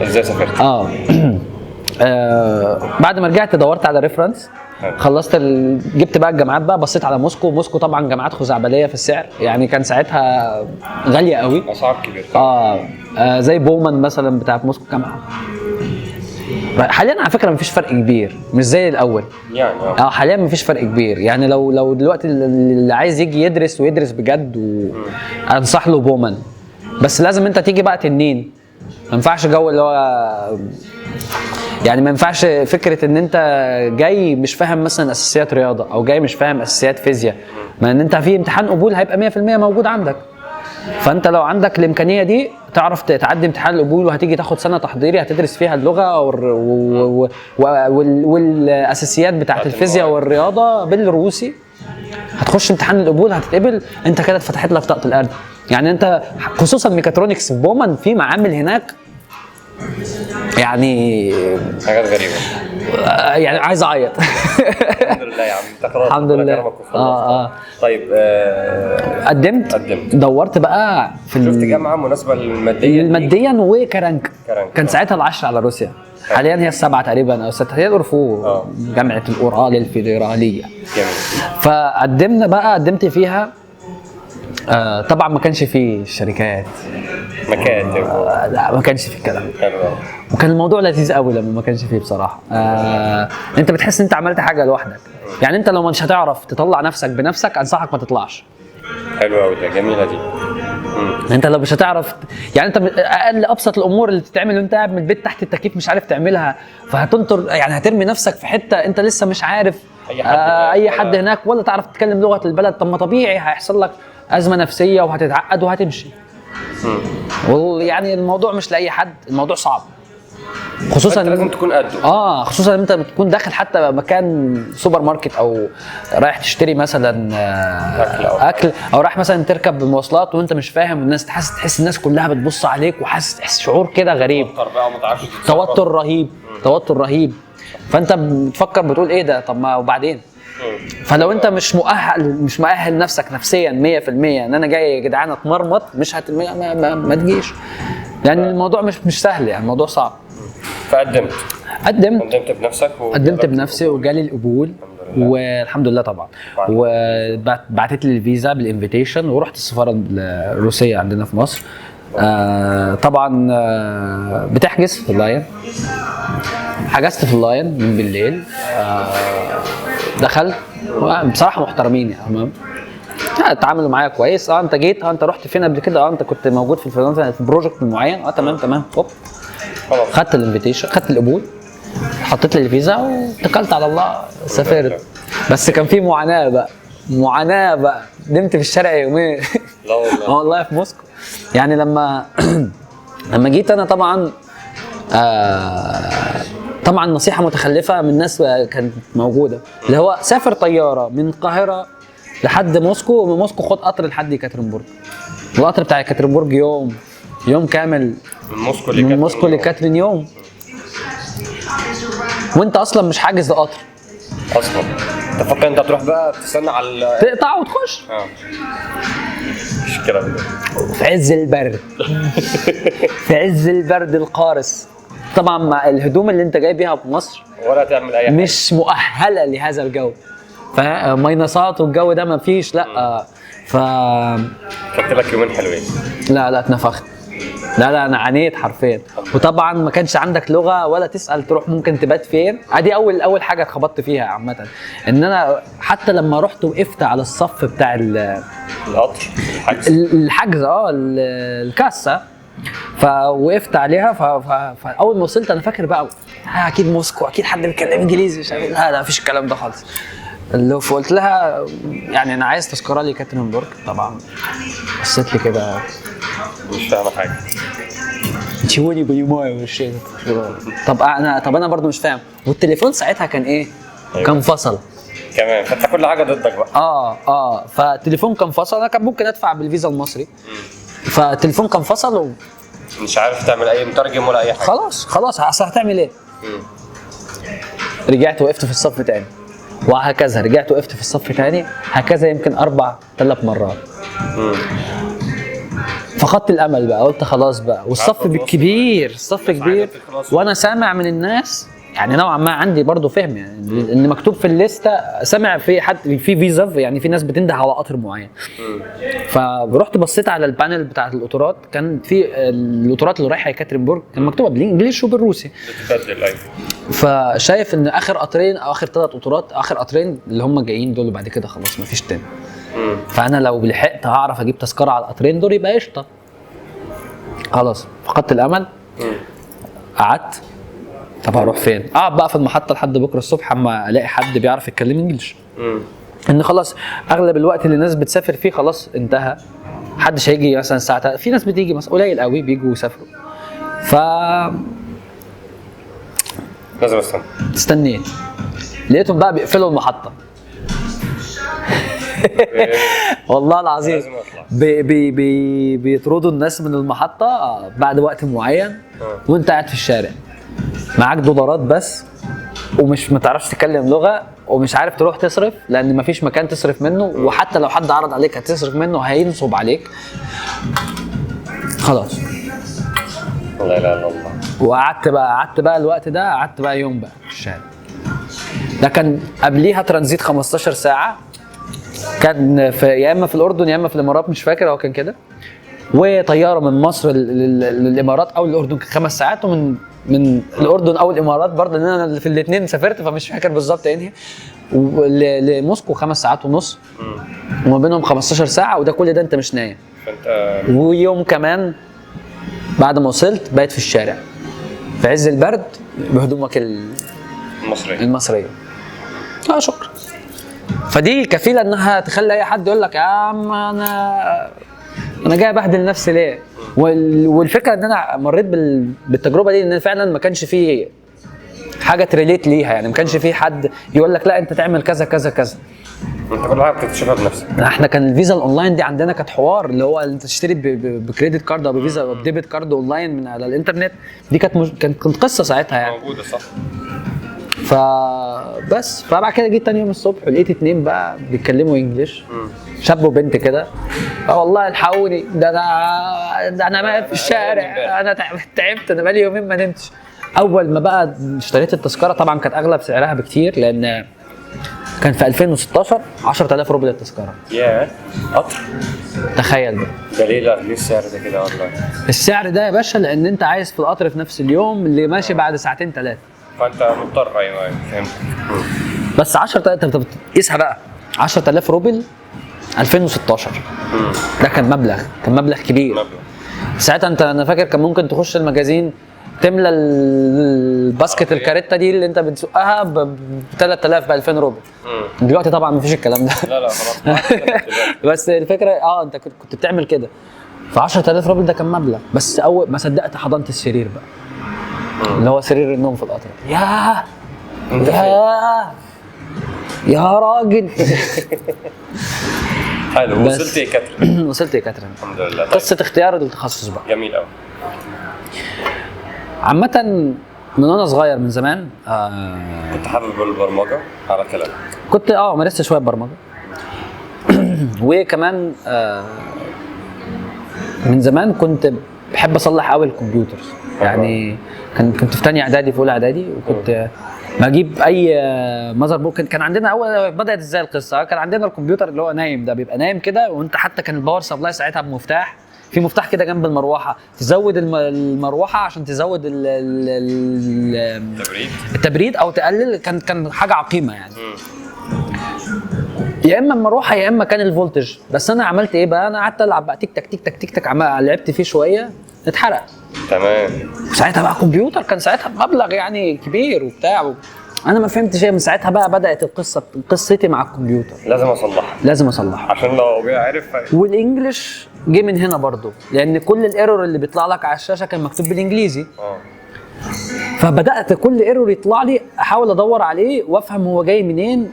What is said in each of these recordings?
ازاي سافرت؟ بعد ما رجعت دورت على ريفرنس، خلصت جبت بقى الجامعات بقى، بصيت على موسكو طبعا جامعات خزعبليه في السعر، يعني كان ساعتها غاليه قوي، اسعار كبيره. زي بومان مثلا بتاعت موسكو جامعه. حاليا على فكره مفيش فرق كبير، مش زي الاول يعني حاليا مفيش فرق كبير، يعني لو دلوقتي اللي عايز يجي يدرس ويدرس بجد انصح له بومان، بس لازم انت تيجي بقى تنين، ما ينفعش جو اللي هو يعني ما ينفعش فكره ان انت جاي مش فاهم مثلا اساسيات رياضه او جاي مش فاهم اساسيات فيزياء، ما ان انت في امتحان قبول هيبقى 100% موجود عندك، فانت لو عندك الامكانيه دي تعرف تعدي امتحان القبول، وهتيجي تاخد سنه تحضيري هتدرس فيها اللغه والاساسيات بتاعه الفيزياء والرياضه بالروسي، هتخش امتحان القبول هتتقبل، انت كده اتفتحت لك طاقه الارض. يعني انت خصوصا ميكاترونكس في بومان في معامل هناك يعني حاجات غريبه، يعني عايز اعيط. الحمد لله يا عم، انت خلاص الحمد لله. طيب قدمت دورت بقى في شفت جامعه مناسبه ماديا وكرنك، كان ساعتها ال10 على روسيا، حاليا هي ال7 تقريبا او 6، هي اورفو، جامعه الاورال الفيدراليه. جميل. فقدمنا بقى، قدمت فيها، طبعا ما كانش فيه شركات، لا ما كانش فيه الكلام، وكان الموضوع لذيذ قوي لما ما كانش فيه بصراحه. انت بتحس ان انت عملت حاجه لوحدك، يعني انت لو مش هتعرف تطلع نفسك بنفسك انصحك ما تطلعش. حلو قوي ده، جميله دي. انت لو مش هتعرف، يعني انت اقل ابسط الامور اللي بتتعمل وانت قاعد من البيت تحت التكييف مش عارف تعملها، فهتنطر يعني هترمي نفسك في حته انت لسه مش عارف اي حد هناك ولا تعرف تتكلم لغه البلد، طب ما طبيعي هيحصل لك ازمه نفسيه وهتتعقد وهتمشي. يعني الموضوع مش لاي حد، الموضوع صعب، خصوصا لازم تكون قده. خصوصا انت بتكون داخل حتى مكان سوبر ماركت او رايح تشتري مثلا اكل او رايح مثلا تركب مواصلات وانت مش فاهم، والناس تحس الناس كلها بتبص عليك، وحاسس شعور كده غريب، توتر رهيب، فانت بتفكر بتقول ايه ده، طب ما وبعدين. فلو انت مش مؤهل نفسك نفسيا 100% ان انا جاي يا جدعان اتمرمط، مش ما تجيش، لان الموضوع مش سهل، يعني الموضوع صعب. قدمت بنفسك قدمت بنفسي وجالي القبول والحمد لله طبعا، وبعتت لي الفيزا بالانفيتيشن ورحت السفاره الروسيه عندنا في مصر. طبعا بتحجز في اللاين، حجزت في اللاين من بالليل، دخلت بصراحه محترمين يعني، اتعاملوا معايا كويس. انت جيت، انت رحت فين قبل كده، انت كنت موجود في بروجكت معين، تمام هوب، خدت الانفيتيشن، خدت القبول، حطيت لي الفيزا واتكلت على الله، سافرت. بس كان في معاناه بقى، نمت في الشارع يومين. لا والله. والله في موسكو، يعني لما جيت انا طبعا طبعا نصيحه متخلفه من الناس كانت موجوده، اللي هو سافر طياره من القاهره لحد موسكو، ومن موسكو خد قطر لحد يكاترينبورغ، والقطر بتاع يكاترينبورغ يوم كامل، من موسكو لكاترين يوم، وانت اصلا مش حاجز لقطر اصلا، تفكر انت تروح بقى تستنى على تقطع وتخش. مش الكلام ده في عز البرد. في عز البرد القارس، طبعا مع الهدوم اللي انت جاي بيها في مصر ولا تعمل اي حاجه، مش مؤهله لهذا الجو، فماينصات والجو ده ما فيش، لا خدت لك يومين حلوين. لا اتنفخت، لا انا عانيت حرفيا، وطبعا ما كانش عندك لغه ولا تسال تروح ممكن تبات فين، ادي اول حاجه اتخبطت فيها عامه، ان انا حتى لما رحت وقفت على الصف بتاع القطر الحجز الكاسه، فوقفت عليها، فاول ما وصلت انا فاكر بقى اكيد موسكو، اكيد حد بيتكلم انجليزي، مش عارف، لا مفيش الكلام ده خالص. اللي قلت لها يعني انا عايز تذكره لي كاترينبورغ، طبعا بصيت لي كده مش فاهمه حاجه، تشوني بيماي والشيء طب انا برضو مش فاهم، والتليفون ساعتها كان ايه؟ كان فصل كمان، فانت كل حاجه ضدك بقى. فالتليفون كان فصل، انا كان ممكن ادفع بالفيزا المصري، فالتليفون كان فصل مش عارف تعمل اي مترجم ولا اي حاجه، خلاص اصل هتعمل ايه؟ رجعت وقفت في الصف تاني، وهكذا رجعت وقفت في الصف تاني، هكذا يمكن 3 مرات. فقدت الامل بقى، قلت خلاص بقى، والصف عارفة بالكبير، الصف كبير، خلاص. وانا سامع من الناس يعني نوعا ما عندي برضو فهم يعني ان مكتوب في الليسته، سامع في حد في فيزا، يعني في ناس بتنده على قطر معين. فرحت بصيت على البانل بتاعت القطارات، كان في القطارات اللي رايحه يكاترينبورغ كان مكتوبه بالانجليزي وبالروسي. بتبدل ايوه. فشايف ان اخر قطرين او اخر 3 قطارات، اخر قطرين اللي هم جايين دول، وبعد كده خلاص مفيش تاني. فانا لو لحقت هعرف اجيب تذكره على القطرين دول يبقى قشطه. خلاص فقدت الامل. قعدت، طب هروح فين؟ اقعد بقى في المحطه لحد بكره الصبح اما الاقي حد بيعرف يتكلم انجلش. ان خلاص اغلب الوقت اللي الناس بتسافر فيه خلاص انتهى، محدش هيجي مثلا الساعه، في ناس بتيجي مثلا قليل قوي بيجوا يسافروا. ف لازم استنى. استنيت، لقيتهم بقى بيقفلوا المحطه. والله العظيم لازم اطلع. بيطردوا الناس من المحطه بعد وقت معين، وانت قاعد في الشارع معاك دولارات بس، ومش متعرفش تتكلم لغه، ومش عارف تروح تصرف لان مفيش مكان تصرف منه، وحتى لو حد عرض عليك هتصرف منه هينصب عليك. خلاص لا اله الا الله. وقعدت بقى الوقت ده، قعدت بقى يوم بقى في الشارع. ده كان قبليها ترانزيت 15 ساعه، كان في يا اما في الاردن يا اما في الامارات، مش فاكر هو كان كده. وطياره من مصر للامارات او الاردن كان 5 ساعات، من الاردن او الامارات برضه، ان انا في الاثنين سافرت فمش فاكر بالظبط انهي. لموسكو 5 ساعات ونص، وما بينهم 15 ساعه، وده كل ده انت مش نايم. فانت ويوم كمان بعد ما وصلت بقيت في الشارع في عز البرد بهدومك المصريه. شكرا. فدي كفيله انها تخلي اي حد يقول لك يا عم انا جاي ابهدل نفسي ليه. والفكره ان انا مريت بالتجربه دي، ان فعلا ما كانش فيه حاجه تريليت ليها، يعني ما كانش فيه حد يقول لك لا انت تعمل كذا كذا كذا. انت كل حاجه بتكتشفها بنفسك. احنا كان الفيزا الاونلاين دي عندنا كانت حوار، اللي هو انت تشتري بكريدت كارد او بفيزا او بديبت كارد اونلاين من على الانترنت. دي كانت قصه ساعتها يعني موجوده صح. فبس فبعد كده جيت تاني يوم الصبح ولقيت 2 بقى بيتكلموا انجلش، شاب وبنت كده. والله الحقوني، ده انا ما في الشارع، انا تعبت، انا بقالي يومين ما نمتش. اول ما بقى اشتريت التذكره، طبعا كانت اغلى بسعرها بكتير، لان كان في 2016 10000 روبل التذكره. ياه قطر. تخيل بقى. ده ليه السعر ده كده والله؟ السعر ده يا باشا لان انت عايز في القطر في نفس اليوم اللي ماشي بعد 2 3 ساعات، فانت مضطر. ايوه فهمت. بس 10,000 انت بتقيسها بقى 10000 روبل 2016. ده كان مبلغ كبير. ساعتها انا فاكر كان ممكن تخش المجازين تملى الباسكت الكاريتا دي اللي انت بتسوقها ب 3000 ب 2000 روبل. دلوقتي طبعا مفيش الكلام ده. لا خلاص. بس الفكره انت كنت بتعمل كده. ف 10000 روبل ده كان مبلغ، بس اول ما صدقت حضنت السرير بقى، اللي هو سرير النوم في القطر. يا راجل. حلو. وصلت يا كاترين؟ وصلت يا كاترين الحمد لله. قصه اختيار التخصص بقى جميل قوي. عامة من وانا صغير من زمان كنت حابب البرمجة على كلامك؟ كنت مارست شوية برمجة. وكمان من زمان كنت بحب اصلح قوي الكمبيوترز، يعني كنت في تانية اعدادي، في اولى اعدادي، وكنت بجيب اي ماذر بورد. كان عندنا اول بدات ازاي القصه، كان عندنا الكمبيوتر اللي هو نايم ده، بيبقى نايم كده، وانت حتى كان الباور سبلاي ساعتها بمفتاح، في مفتاح كده جنب المروحه، تزود المروحه عشان تزود التبريد او تقلل. كان حاجه عقيمه يعني. يا اما المروحه يا اما كان الفولتج. بس انا عملت ايه بقى، انا قعدت العب بقى تك تك تك تك تك، لعبت فيه شويه اتحرق. تمام. ساعتها بقى كمبيوتر كان ساعتها مبلغ يعني كبير وبتاع، انا ما فهمتش ايه. من ساعتها بقى بدات قصتي مع الكمبيوتر. لازم اصلحها عشان لو عارف. والانجليش جه من هنا برضو، لان كل الايرور اللي بيطلع لك على الشاشه كان مكتوب بالانجليزي. فبدات كل ايرور يطلع لي احاول ادور عليه وافهم هو جاي منين.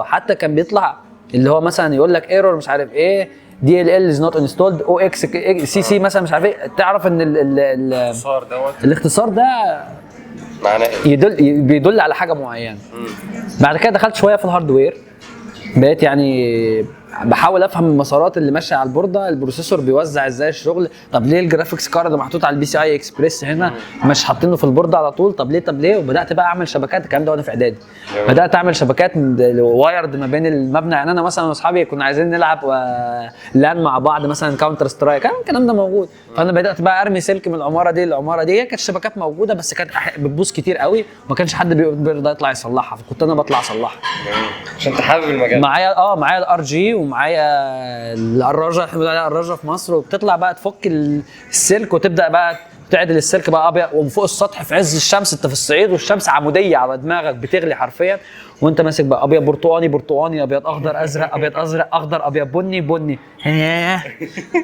حتى كان بيطلع اللي هو مثلا يقول لك ايرور مش عارف ايه، DLL is not installed OXCC مثلا مش عارف ايه. تعرف ان الاختصار ده معناه ايه؟ بيدل على حاجه معينه. بعد كده دخلت شويه في الهاردوير، بقيت يعني بحاول افهم المسارات اللي ماشيه على البورده، البروسيسور بيوزع ازاي الشغل. طب ليه الجرافيكس كارد محطوط على البي سي اي اكسبريس هنا مش حاطينه في البورده على طول؟ طب ليه وبدات بقى اعمل شبكات. الكلام ده وانا في اعدادي بدات اعمل شبكات وايرد ما بين المبنى. يعني انا مثلا واصحابي كنا عايزين نلعب لان مع بعض مثلا كاونتر سترايك، الكلام ده موجود. فانا بدات بقى ارمي سلك من العماره دي للعماره دي. هي كانت شبكات موجوده بس كانت بتبوظ كتير قوي وما كانش حد بيرضى يطلع يصلحها، فكنت انا بطلع اصلحها. عشان انت حابب المجال. معايا الار جي ومعايا القراجه، احنا بنقول عليها قراجه في مصر، وبتطلع بقى تفك السلك وتبدا بقى تعدل السلك بقى ابيض وفوق السطح في عز الشمس. انت في الصعيد والشمس عموديه على دماغك بتغلي حرفيا، وانت ماسك بقى ابيض برتقاني ابيض اخضر ازرق ابيض ازرق اخضر ابيض بني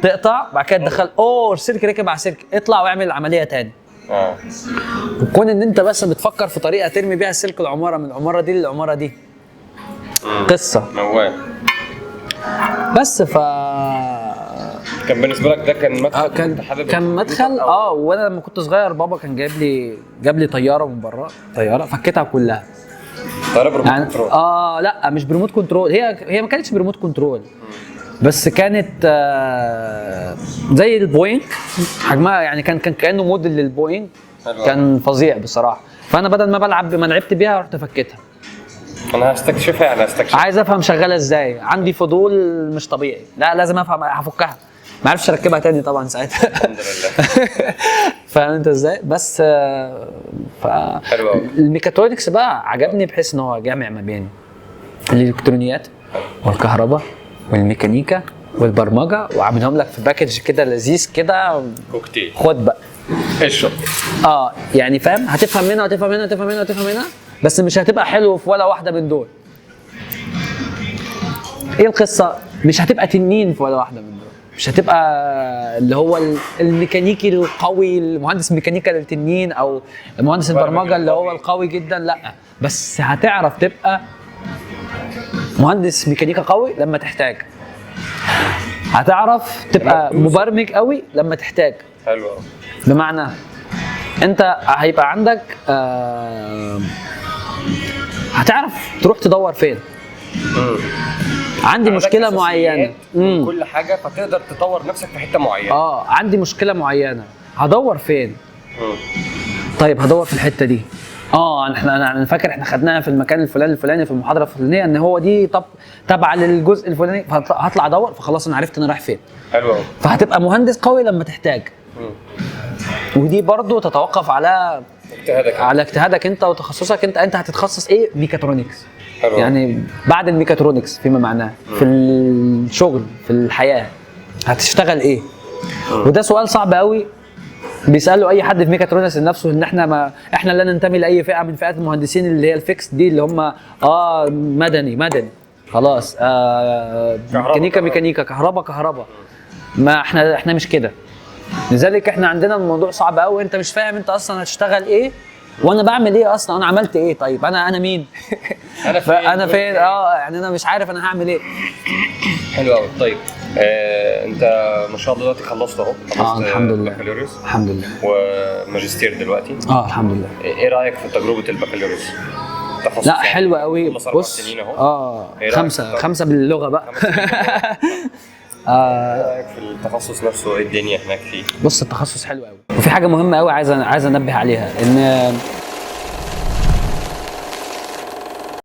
تقطع. بعد كده تدخل السلك ركب على سلك، اطلع واعمل العمليه تاني. وكون ان انت بس بتفكر في طريقه ترمي بيها السلك العماره من العماره دي للعماره دي، قصه موال. بس كان بالنسبه لك ده كان مدخل؟ كان مدخل. وانا لما كنت صغير بابا كان جاب لي طياره من بره، طياره فكيتها كلها. طياره بريموت كنترول؟ لا مش بريموت كنترول، هي ما كانتش بريموت كنترول بس كانت زي البوينج حجمها، يعني كان كانه موديل للبوينج. كان فظيع بصراحه. فانا بدل ما لعبت بيها رحت فكيتها. انا هستكشفها، عايز افهم شغاله ازاي، عندي فضول مش طبيعي، لا لازم افهم، هفكها. ما عرفش اركبها تاني طبعا ساعتها. الحمد لله. فاهم انت ازاي؟ بس حلو قوي. الميكاترونكس بقى عجبني بحيث ان هو جامع ما بين الالكترونيات والكهرباء والميكانيكا والبرمجه، وعاملهم لك في باكج كده لذيذ كده. كوكتيل. خد بقى اشرب. يعني فاهم، هتفهم منها وتفهم منها وتفهم منها وتفهم منها، بس مش هتبقى حلو في ولا واحده من دول. ايه القصه؟ مش هتبقى تنين في ولا واحده من دول. مش هتبقى اللي هو الميكانيكي القوي، المهندس ميكانيكا للتنين، او مهندس البرمجه اللي هو القوي جدا، لا. بس هتعرف تبقى مهندس ميكانيكا قوي لما تحتاج. هتعرف تبقى مبرمج قوي لما تحتاج. حلو. بمعنى انت هيبقى عندك هتعرف تروح تدور فين. عندي مشكله معينه كل حاجه، فتقدر تطور نفسك في حته معينه. عندي مشكله معينه، هدور فين؟ طيب هدور في الحته دي. انا فاكر احنا خدناها في المكان الفلاني في المحاضره الفلانيه ان هو دي تبع للجزء الفلاني، فهطلع ادور، فخلاص انا عرفت انا رايح فين. حلو قوي. فهتبقى مهندس قوي لما تحتاج. ودي برضو تتوقف على اجتهادك انت وتخصصك انت هتتخصص ايه؟ ميكاترونكس. حلو. يعني بعد الميكاترونكس فيما معناه في الشغل في الحياه هتشتغل ايه؟ وده سؤال صعب قوي بيساله اي حد في ميكاترونكس لنفسه، ان احنا لا ننتمي لاي فئه من فئات المهندسين اللي هي الفيكس دي، اللي هم مدني خلاص، ميكانيكا كهرباء. ما احنا مش كده. لذلك احنا عندنا الموضوع صعب قوي. انت مش فاهم انت اصلا هتشتغل ايه وانا بعمل ايه اصلا، انا عملت ايه؟ طيب انا مين؟ انا فين؟ يعني انا مش عارف انا هعمل ايه. حلو قوي. طيب انت ما شاء الله دلوقتي خلصت اهو. الحمد لله. بكالوريوس الحمد لله. وماجستير دلوقتي. الحمد لله. ايه رايك في تجربه البكالوريوس؟ لا حلوه قوي. بص 5 باللغه بقى. ايه رايك في التخصص نفسه؟ ايه الدنيا هناك فيه؟ بص التخصص حلو قوي، وفي حاجه مهمه قوي عايز انبه عليها، ان